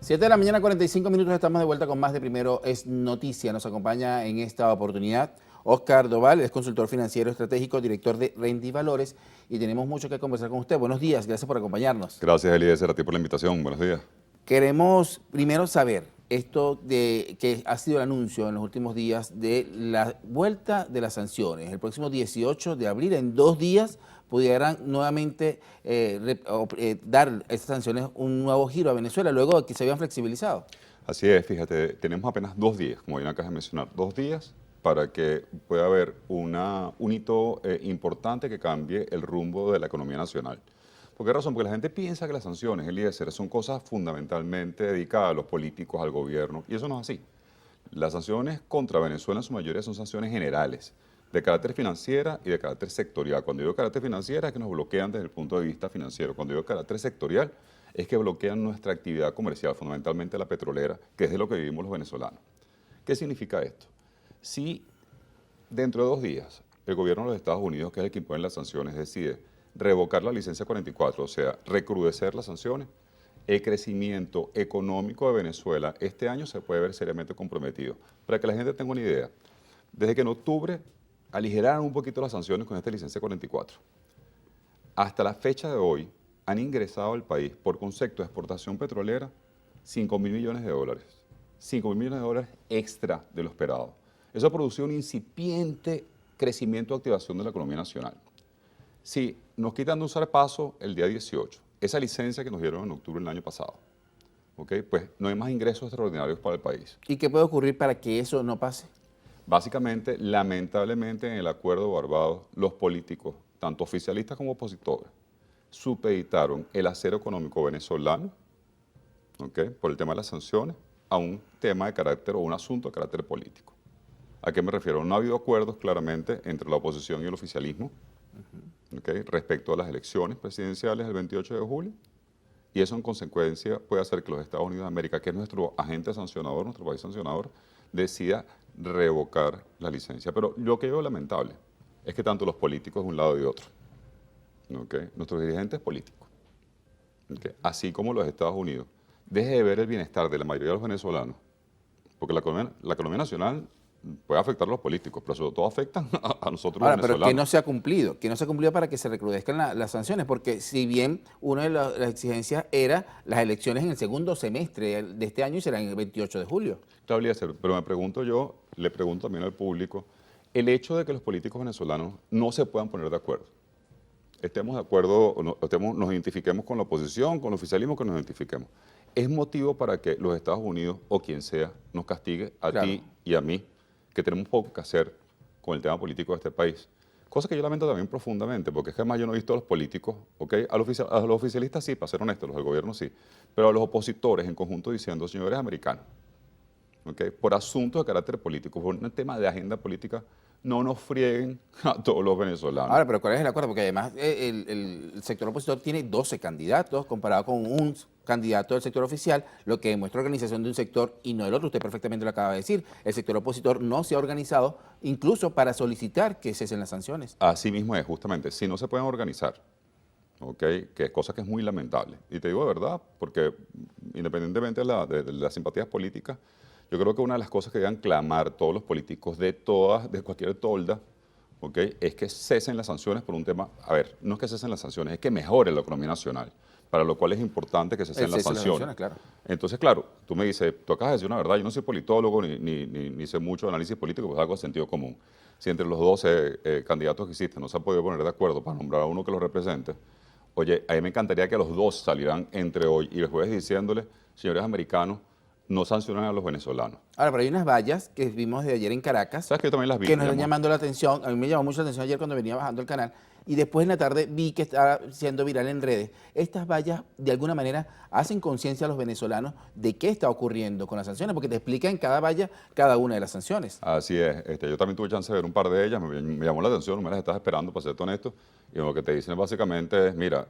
7 de la mañana, 45 minutos, estamos de vuelta con más de Primero es Noticia. Nos acompaña en esta oportunidad Oscar Doval, es consultor financiero estratégico, director de Renta y Valores, y tenemos mucho que conversar con usted. Buenos días, gracias por acompañarnos. Gracias, Eliezer, a ti por la invitación. Buenos días. Queremos primero saber esto de que ha sido el anuncio en los últimos días de la vuelta de las sanciones. El próximo 18 de abril, en 2 días, pudieran nuevamente dar estas sanciones un nuevo giro a Venezuela, luego de que se habían flexibilizado. Así es, fíjate, tenemos apenas 2 días, como bien acabas de mencionar, 2 días para que pueda haber un hito importante que cambie el rumbo de la economía nacional. ¿Por qué razón? Porque la gente piensa que las sanciones, Eliezer, son cosas fundamentalmente dedicadas a los políticos, al gobierno, y eso no es así. Las sanciones contra Venezuela en su mayoría son sanciones generales, de carácter financiera y de carácter sectorial. Cuando digo carácter financiera es que nos bloquean desde el punto de vista financiero. Cuando digo carácter sectorial es que bloquean nuestra actividad comercial, fundamentalmente la petrolera, que es de lo que vivimos los venezolanos. ¿Qué significa esto? Si dentro de 2 días el gobierno de los Estados Unidos, que es el que impone las sanciones, decide revocar la licencia 44, o sea, recrudecer las sanciones, el crecimiento económico de Venezuela este año se puede ver seriamente comprometido. Para que la gente tenga una idea, desde que en octubre aligeraron un poquito las sanciones con esta licencia 44, hasta la fecha de hoy han ingresado al país por concepto de exportación petrolera 5.000 millones de dólares. 5.000 millones de dólares extra de lo esperado. Eso ha producido un incipiente crecimiento o activación de la economía nacional. Si nos quitan de usar paso el día 18, esa licencia que nos dieron en octubre del año pasado, ¿okay? Pues no hay más ingresos extraordinarios para el país. ¿Y qué puede ocurrir para que eso no pase? Básicamente, lamentablemente, en el acuerdo de Barbados, los políticos, tanto oficialistas como opositores, supeditaron el acero económico venezolano, ¿okay?, por el tema de las sanciones, a un tema de carácter o un asunto de carácter político. ¿A qué me refiero? No ha habido acuerdos claramente entre la oposición y el oficialismo, ¿okay?, respecto a las elecciones presidenciales del 28 de julio, y eso en consecuencia puede hacer que los Estados Unidos de América, que es nuestro agente sancionador, nuestro país sancionador, decida revocar la licencia. Pero lo que yo veo lamentable es que tanto los políticos de un lado y de otro, ¿okay?, nuestros dirigentes políticos, ¿okay?, así como los Estados Unidos, deje de ver el bienestar de la mayoría de los venezolanos, porque la economía nacional puede afectar a los políticos, pero sobre todo afectan a nosotros Ahora, los pero venezolanos. ¿qué no se ha cumplido? ¿Qué no se ha cumplido para que se recrudezcan las sanciones? Porque si bien una de las exigencias era las elecciones en el segundo semestre de este año y serán el 28 de julio. Claro, Eliezer, pero me pregunto yo, le pregunto también al público, el hecho de que los políticos venezolanos no se puedan poner de acuerdo, estemos de acuerdo, nos identifiquemos con la oposición, con el oficialismo, que nos identifiquemos, ¿es motivo para que los Estados Unidos o quien sea nos castigue a Claro. ti y a mí, que tenemos poco que hacer con el tema político de este país? Cosa que yo lamento también profundamente, porque es que además yo no he visto a los políticos, ¿okay?, a los oficialistas sí, para ser honestos, los del gobierno sí, pero a los opositores en conjunto diciendo, señores americanos, ¿okay?, por asuntos de carácter político, por un tema de agenda política, no nos frieguen a todos los venezolanos. Ahora, pero ¿cuál es el acuerdo? Porque además el sector opositor tiene 12 candidatos comparado con un candidato del sector oficial, lo que demuestra organización de un sector y no del otro. Usted perfectamente lo acaba de decir. El sector opositor no se ha organizado incluso para solicitar que cesen las sanciones. Así mismo es, justamente, si no se pueden organizar, ¿okay?, que es cosa que es muy lamentable. Y te digo de verdad, porque independientemente de las simpatías políticas, yo creo que una de las cosas que deben clamar todos los políticos de cualquier tolda, ¿okay?, es que cesen las sanciones por un tema, a ver, no es que cesen las sanciones, es que mejore la economía nacional, para lo cual es importante que cesen las sanciones. Claro. Entonces, claro, tú me dices, tú acabas de decir una verdad, yo no soy politólogo ni sé mucho de análisis político, pues es algo de sentido común. Si entre los 12 candidatos que existen no se han podido poner de acuerdo para nombrar a uno que los represente, oye, a mí me encantaría que los dos salieran entre hoy y el jueves diciéndoles, señores americanos, no sancionan a los venezolanos. Ahora, pero hay unas vallas que vimos de ayer en Caracas, ¿Sabes que yo también las vi? que nos están llamando la atención. A mí me llamó mucho la atención ayer cuando venía bajando el canal y después en la tarde vi que estaba siendo viral en redes. Estas vallas de alguna manera hacen conciencia a los venezolanos de qué está ocurriendo con las sanciones, porque te explica en cada valla cada una de las sanciones. Así es. Yo también tuve chance de ver un par de ellas, me llamó la atención, no me las estaba esperando, para ser honesto, y lo que te dicen básicamente es, mira,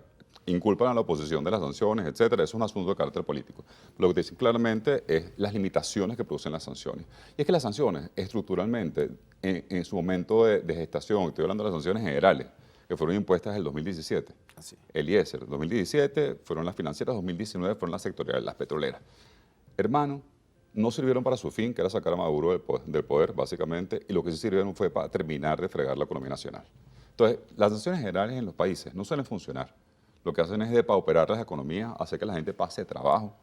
inculpan a la oposición de las sanciones, etcétera. Eso es un asunto de carácter político. Lo que te dicen claramente es las limitaciones que producen las sanciones. Y es que las sanciones, estructuralmente, en su momento de gestación, estoy hablando de las sanciones generales, que fueron impuestas en el 2017. Así. Eliezer, 2017 fueron las financieras, 2019 fueron las sectoriales, las petroleras. hermano, no sirvieron para su fin, que era sacar a Maduro del poder, básicamente, y lo que sí sirvieron fue para terminar de fregar la economía nacional. Entonces, las sanciones generales en los países no suelen funcionar. Lo que hacen es depauperar las economías, hacer que la gente pase trabajo,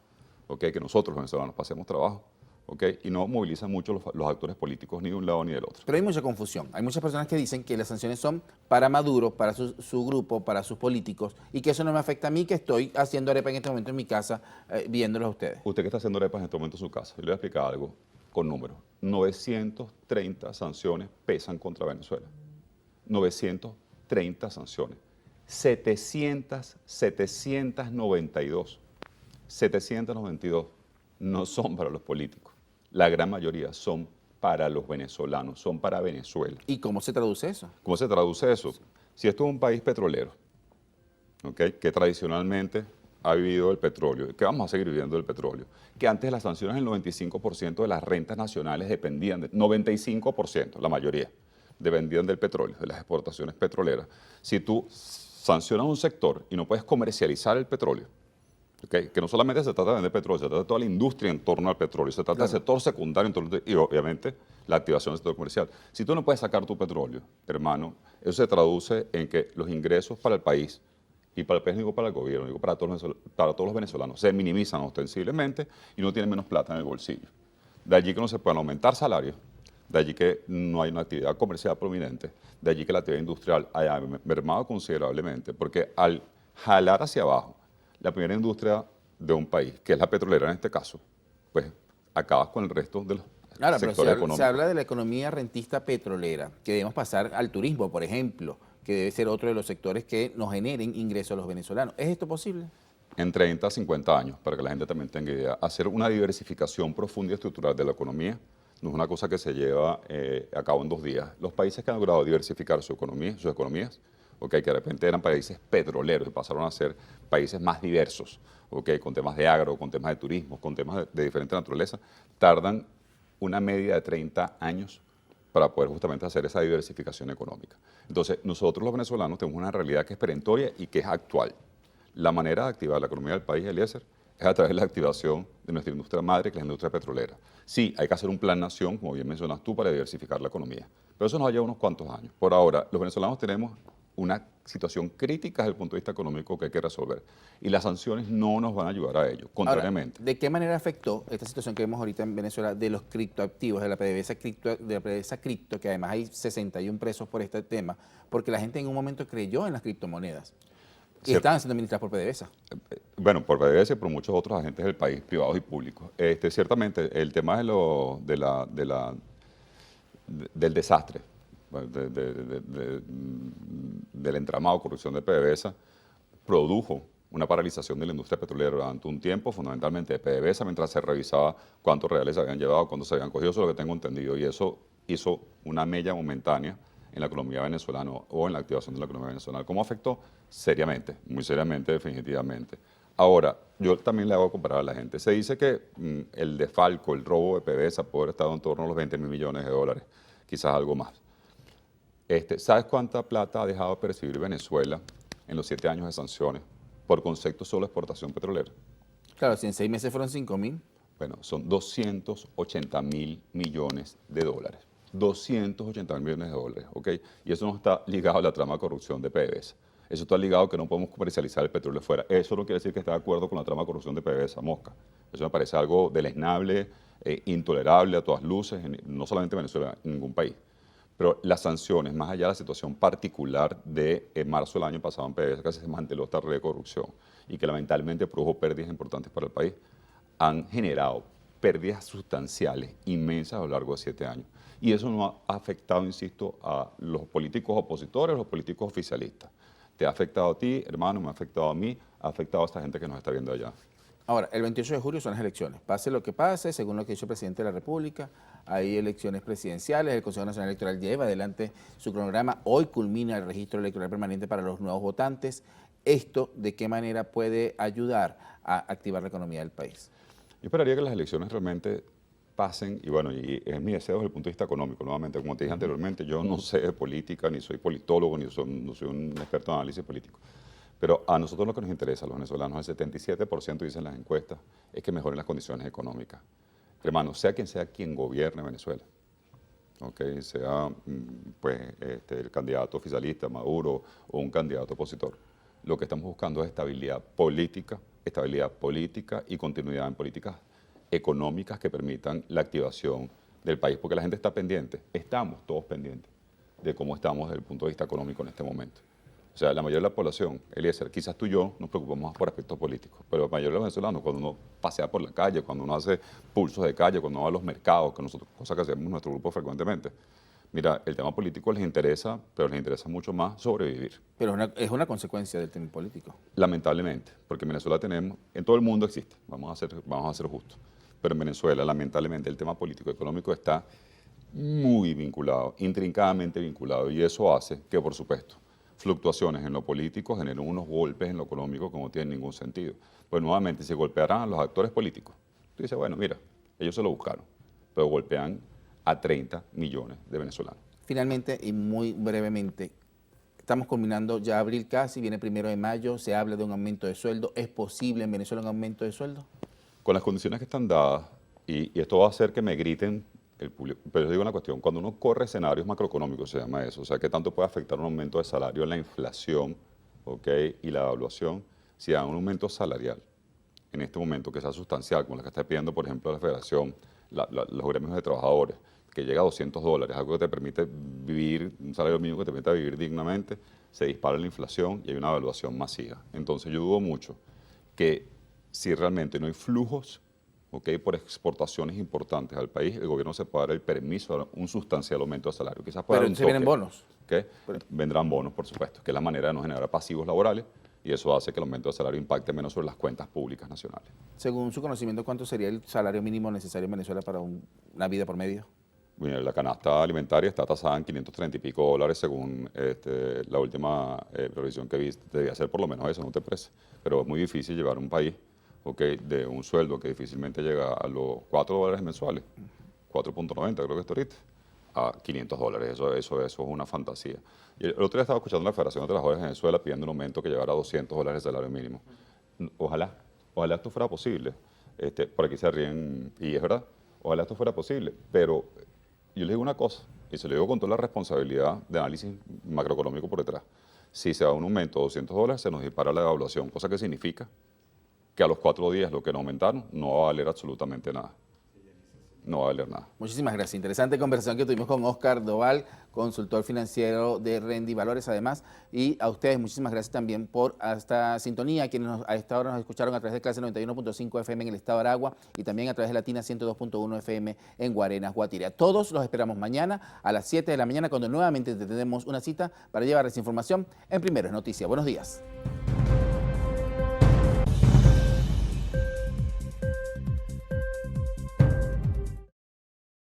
¿okay? Que nosotros los venezolanos pasemos trabajo, ¿okay? Y no movilizan mucho los actores políticos ni de un lado ni del otro. Pero hay mucha confusión. Hay muchas personas que dicen que las sanciones son para Maduro, para su grupo, para sus políticos, y que eso no me afecta a mí, que estoy haciendo arepa en este momento en mi casa, viéndolos a ustedes. Usted que está haciendo arepas en este momento en su casa, yo le voy a explicar algo con números. 930 sanciones pesan contra Venezuela. 930 sanciones. 792 no son para los políticos. La gran mayoría son para los venezolanos, son para Venezuela. ¿Y cómo se traduce eso? ¿Cómo se traduce eso? Si esto es un país petrolero, ¿okay? Que tradicionalmente ha vivido el petróleo, que vamos a seguir viviendo el petróleo, que antes de las sanciones el 95% de las rentas nacionales dependían, 95%, la mayoría, dependían del petróleo, de las exportaciones petroleras. Si tú sancionas un sector y no puedes comercializar el petróleo, ¿okay? Que no solamente se trata de vender petróleo, se trata de toda la industria en torno al petróleo, se trata del sector secundario y obviamente la activación del sector comercial. Si tú no puedes sacar tu petróleo, hermano, eso se traduce en que los ingresos para el país, y para el país, no digo para el gobierno, digo para todos los venezolanos, se minimizan ostensiblemente y no tienen menos plata en el bolsillo. De allí que no se puedan aumentar salarios, de allí que no hay una actividad comercial prominente, de allí que la actividad industrial haya mermado considerablemente, porque al jalar hacia abajo la primera industria de un país, que es la petrolera en este caso, pues acabas con el resto de los sectores económicos. Se habla de la economía rentista petrolera, que debemos pasar al turismo, por ejemplo, que debe ser otro de los sectores que nos generen ingresos a los venezolanos. ¿Es esto posible? En 30 a 50 años, para que la gente también tenga idea, hacer una diversificación profunda y estructural de la economía no es una cosa que se lleva a cabo en 2 días. Los países que han logrado diversificar sus economías, okay, que de repente eran países petroleros y pasaron a ser países más diversos, okay, con temas de agro, con temas de turismo, con temas de diferente naturaleza, tardan una media de 30 años para poder justamente hacer esa diversificación económica. Entonces, nosotros los venezolanos tenemos una realidad que es perentoria y que es actual. La manera de activar la economía del país, Eliezer, es a través de la activación de nuestra industria madre, que es la industria petrolera. Sí, hay que hacer un plan nación, como bien mencionas tú, para diversificar la economía. Pero eso nos va a llevar unos cuantos años. Por ahora, los venezolanos tenemos una situación crítica desde el punto de vista económico que hay que resolver. Y las sanciones no nos van a ayudar a ello, contrariamente. Ahora, ¿de qué manera afectó esta situación que vemos ahorita en Venezuela de los criptoactivos, de la PDVSA cripto, que además hay 61 presos por este tema, porque la gente en un momento creyó en las criptomonedas y estaban siendo administradas por PDVSA? Bueno, por PDVSA y por muchos otros agentes del país, privados y públicos. Ciertamente, el tema del desastre, del entramado de corrupción de PDVSA, produjo una paralización de la industria petrolera durante un tiempo, fundamentalmente de PDVSA, mientras se revisaba cuántos reales se habían llevado, cuántos se habían cogido, eso es lo que tengo entendido, y eso hizo una mella momentánea en la economía venezolana o en la activación de la economía venezolana. ¿Cómo afectó? Seriamente, muy seriamente, definitivamente. Ahora, yo también le hago comparar a la gente. Se dice que el desfalco, el robo de PDVSA puede haber estado en torno a los 20.000 millones de dólares, quizás algo más. ¿Sabes cuánta plata ha dejado de percibir Venezuela en los 7 años de sanciones por concepto solo de exportación petrolera? Claro, si en 6 meses fueron 5.000. Bueno, son 280.000 millones de dólares. 280.000 millones de dólares, ¿ok? Y eso no está ligado a la trama de corrupción de PDVSA. Eso está ligado a que no podemos comercializar el petróleo fuera. Eso no quiere decir que esté de acuerdo con la trama de corrupción de PDVSA, mosca. Eso me parece algo deleznable, intolerable a todas luces, no solamente en Venezuela, en ningún país. Pero las sanciones, más allá de la situación particular de marzo del año pasado en PDVSA, que se desmanteló esta red de corrupción y que lamentablemente produjo pérdidas importantes para el país, han generado pérdidas sustanciales, inmensas a lo largo de 7 años. Y eso no ha afectado, insisto, a los políticos opositores, a los políticos oficialistas. Te ha afectado a ti, hermano, me ha afectado a mí, ha afectado a esta gente que nos está viendo allá. Ahora, el 28 de julio son las elecciones. Pase lo que pase, según lo que dicho el presidente de la República, hay elecciones presidenciales, el Consejo Nacional Electoral lleva adelante su cronograma. Hoy culmina el registro electoral permanente para los nuevos votantes. ¿Esto de qué manera puede ayudar a activar la economía del país? Yo esperaría que las elecciones realmente pasen, y bueno, y es mi deseo desde el punto de vista económico, nuevamente, como te dije anteriormente, yo no sé de política, ni soy politólogo, no soy un experto en análisis político, Pero a nosotros lo que nos interesa, a los venezolanos, el 77% dicen las encuestas, es que mejoren las condiciones económicas. Hermano, sea quien gobierne Venezuela, ¿ok? Sea pues, el candidato oficialista, Maduro, o un candidato opositor. Lo que estamos buscando es estabilidad política y continuidad en políticas económicas que permitan la activación del país, porque la gente está pendiente, estamos todos pendientes de cómo estamos desde el punto de vista económico en este momento. O sea, la mayoría de la población, Eliezer, quizás tú y yo nos preocupamos más por aspectos políticos, pero la mayoría de los venezolanos, cuando uno pasea por la calle, cuando uno hace pulsos de calle, cuando uno va a los mercados, que nosotros, cosa que hacemos en nuestro grupo frecuentemente, mira, el tema político les interesa, pero les interesa mucho más sobrevivir. Pero es una consecuencia del tema político. Lamentablemente, porque en Venezuela tenemos, en todo el mundo existe, vamos a ser justos, pero en Venezuela, lamentablemente, el tema político y económico está muy vinculado, intrincadamente vinculado, y eso hace que, por supuesto, fluctuaciones en lo político generen unos golpes en lo económico que no tienen ningún sentido. Pues nuevamente, si golpearán a los actores políticos, tú dices, bueno, mira, ellos se lo buscaron, pero golpean a 30 millones de venezolanos. Finalmente, y muy brevemente, estamos culminando ya abril casi, viene 1 de mayo, se habla de un aumento de sueldo. ¿Es posible en Venezuela un aumento de sueldo? Con las condiciones que están dadas, y esto va a hacer que me griten el público, pero yo digo una cuestión, cuando uno corre escenarios macroeconómicos, se llama eso, o sea, qué tanto puede afectar un aumento de salario en la inflación, ¿ok? Y la evaluación, si hay un aumento salarial en este momento que sea sustancial, como la que está pidiendo, por ejemplo, la Federación, los gremios de trabajadores, que llega a $200, algo que te permite vivir, un salario mínimo que te permite vivir dignamente, se dispara la inflación y hay una evaluación masiva. Entonces yo dudo mucho que si realmente no hay flujos, ¿okay?, por exportaciones importantes al país, el gobierno se puede dar el permiso a un sustancial aumento de salario. Quizás pueda Pero dar un se vienen toque, bonos. ¿okay? Vendrán bonos, por supuesto, que es la manera de no generar pasivos laborales y eso hace que el aumento de salario impacte menos sobre las cuentas públicas nacionales. Según su conocimiento, ¿cuánto sería el salario mínimo necesario en Venezuela para una vida por medio? Bueno, la canasta alimentaria está tasada en $530 y pico según la última revisión que vi. Debía ser por lo menos eso, no te parece. Pero es muy difícil llevar un país, ¿okay?, de un sueldo que difícilmente llega a los $4 mensuales, 4.90 creo que está ahorita, a $500. Eso es una fantasía. Y el otro día estaba escuchando a la Federación de Trabajadores de Venezuela pidiendo un aumento que llegara a $200 de salario mínimo. Ojalá esto fuera posible. Por aquí se ríen, y es verdad, ojalá esto fuera posible, pero yo les digo una cosa, y se lo digo con toda la responsabilidad de análisis macroeconómico por detrás. Si se da un aumento de $200, se nos dispara la devaluación, cosa que significa que a los 4 días lo que nos aumentaron no va a valer absolutamente nada. No va a valer nada. Muchísimas gracias. Interesante conversación que tuvimos con Oscar Doval, consultor financiero de Rendi Valores, además. Y a ustedes, muchísimas gracias también por esta sintonía, quienes a esta hora nos escucharon a través de Clase 91.5 FM en el estado de Aragua y también a través de Latina 102.1 FM en Guarenas, Guatire. Todos los esperamos mañana a las 7 de la mañana, cuando nuevamente tenemos una cita para llevarles información en Primero es Noticia. Buenos días.